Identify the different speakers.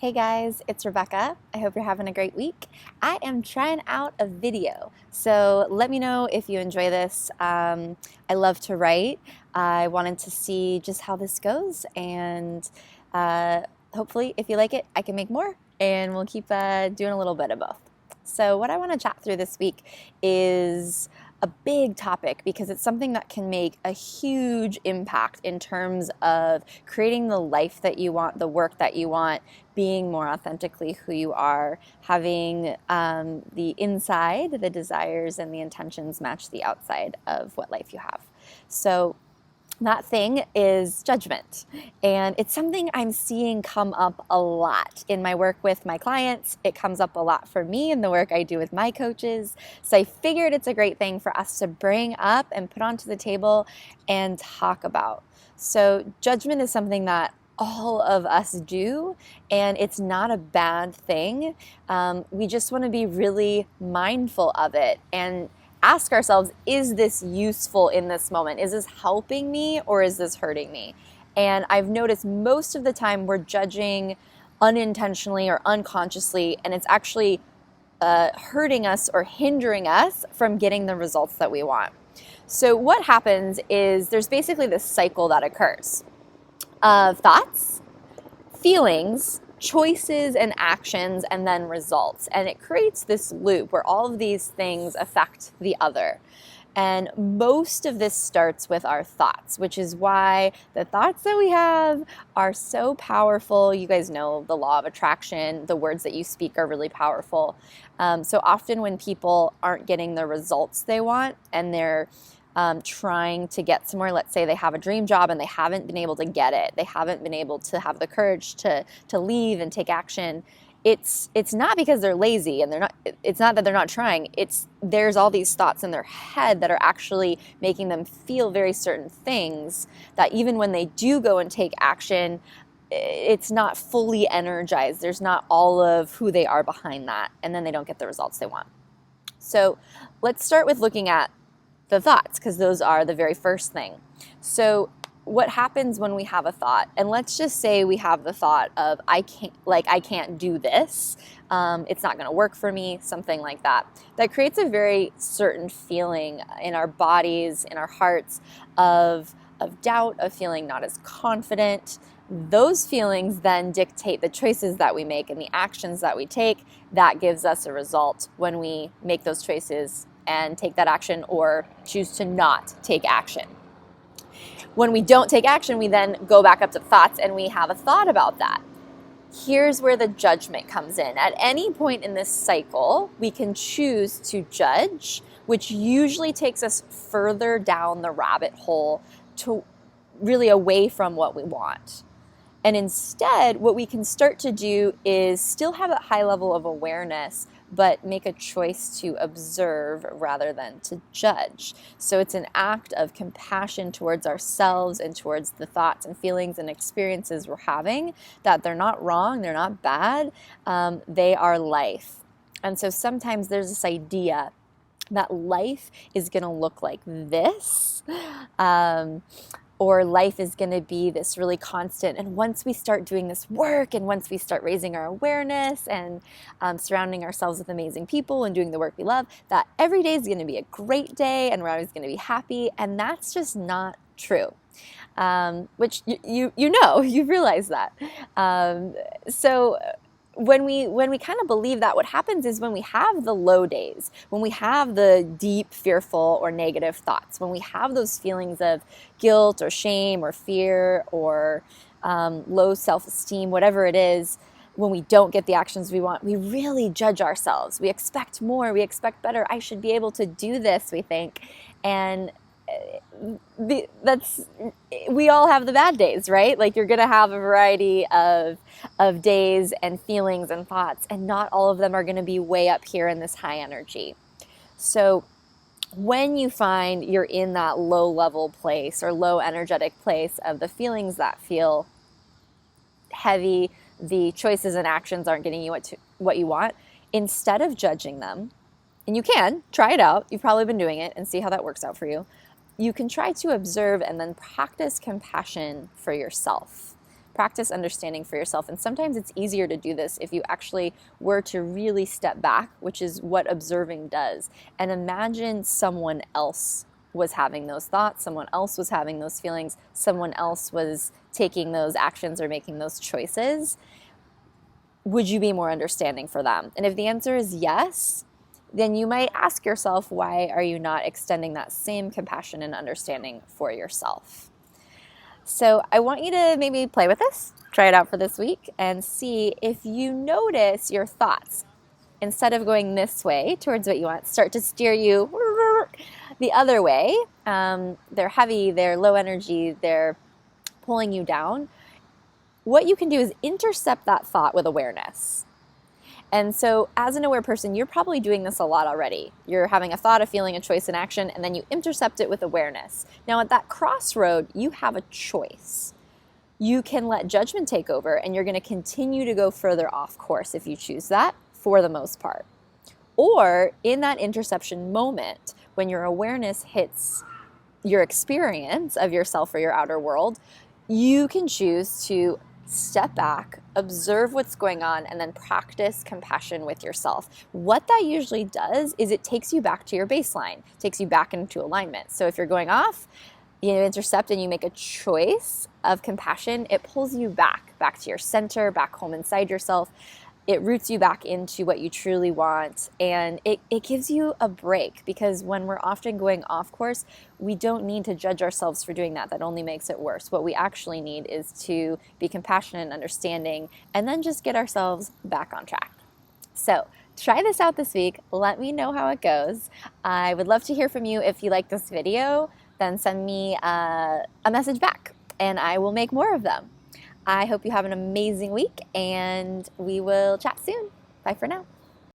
Speaker 1: Hey guys, it's Rebecca. I hope you're having a great week. I am trying out a video, so let me know if you enjoy this. I love to write. I wanted to see just how this goes, and uh, hopefully, if you like it, I can make more, and we'll keep doing a little bit of both. So, what I want to chat through this week is a big topic because it's something that can make a huge impact in terms of creating the life that you want, the work that you want, being more authentically who you are, having the inside, the desires and the intentions match the outside of what life you have. So that thing is judgment. And it's something I'm seeing come up a lot in my work with my clients. It comes up a lot for me in the work I do with my coaches. So I figured it's a great thing for us to bring up and put onto the table and talk about. So judgment is something that all of us do, and it's not a bad thing. We just want to be really mindful of it and ask ourselves, is this useful in this moment? Is this helping me or is this hurting me? And I've noticed most of the time we're judging unintentionally or unconsciously, and it's actually hurting us or hindering us from getting the results that we want. So what happens is there's basically this cycle that occurs of thoughts, feelings, choices and actions, and then results. And it creates this loop where all of these things affect the other. And most of this starts with our thoughts, which is why the thoughts that we have are so powerful. You guys know the law of attraction. The words that you speak are really powerful. So often when people aren't getting the results they want and they're trying to get somewhere, let's say they have a dream job and they haven't been able to get it, they haven't been able to have the courage to leave and take action. It's not because they're lazy and it's not that they're not trying. There's all these thoughts in their head that are actually making them feel very certain things that even when they do go and take action, it's not fully energized. There's not all of who they are behind that, and then they don't get the results they want. So let's start with looking at the thoughts, because those are the very first thing. So what happens when we have a thought, and let's just say we have the thought of I can't do this, it's not going to work for me, something like that. That creates a very certain feeling in our bodies, in our hearts, of doubt, of feeling not as confident. Those feelings then dictate the choices that we make and the actions that we take. That gives us a result when we make those choices and take that action or choose to not take action. When we don't take action, we then go back up to thoughts and we have a thought about that. Here's where the judgment comes in. At any point in this cycle, we can choose to judge, which usually takes us further down the rabbit hole to really away from what we want. And instead, what we can start to do is still have a high level of awareness, but make a choice to observe rather than to judge. So it's an act of compassion towards ourselves and towards the thoughts and feelings and experiences we're having, that they're not wrong, they're not bad, they are life. And so sometimes there's this idea that life is going to look like this, or life is going to be this really constant. And once we start doing this work, and once we start raising our awareness and surrounding ourselves with amazing people and doing the work we love, that every day is going to be a great day and we're always going to be happy. And that's just not true. Which you realize that. So when we kind of believe that, what happens is when we have the low days, when we have the deep, fearful or negative thoughts, when we have those feelings of guilt or shame or fear or low self-esteem, whatever it is, when we don't get the actions we want, we really judge ourselves. We expect more, we expect better. I should be able to do this, we think. And we all have the bad days, right? Like, you're going to have a variety of days and feelings and thoughts, and not all of them are going to be way up here in this high energy. So when you find you're in that low level place or low energetic place of the feelings that feel heavy, the choices and actions aren't getting you what you want, instead of judging them, and you can try it out, you've probably been doing it, and see how that works out for you. You can try to observe and then practice compassion for yourself. Practice understanding for yourself. And sometimes it's easier to do this if you actually were to really step back, which is what observing does, and imagine someone else was having those thoughts, someone else was having those feelings, someone else was taking those actions or making those choices. Would you be more understanding for them? And if the answer is yes, then you might ask yourself, why are you not extending that same compassion and understanding for yourself? So I want you to maybe play with this, try it out for this week, and see if you notice your thoughts, instead of going this way towards what you want, start to steer you the other way. They're heavy, they're low energy, they're pulling you down. What you can do is intercept that thought with awareness. And so as an aware person, you're probably doing this a lot already. You're having a thought, a feeling, a choice, an action, and then you intercept it with awareness. Now at that crossroad, you have a choice. You can let judgment take over, and you're going to continue to go further off course if you choose that, for the most part. Or in that interception moment, when your awareness hits your experience of yourself or your outer world, you can choose to step back, observe what's going on, and then practice compassion with yourself. What that usually does is it takes you back to your baseline, takes you back into alignment. So if you're going off, you intercept and you make a choice of compassion, it pulls you back to your center, back home inside yourself. It roots you back into what you truly want, and it gives you a break, because when we're often going off course, we don't need to judge ourselves for doing that. That only makes it worse. What we actually need is to be compassionate and understanding, and then just get ourselves back on track. So try this out this week. Let me know how it goes. I would love to hear from you. If you like this video, then send me a message back, and I will make more of them. I hope you have an amazing week, and we will chat soon. Bye for now.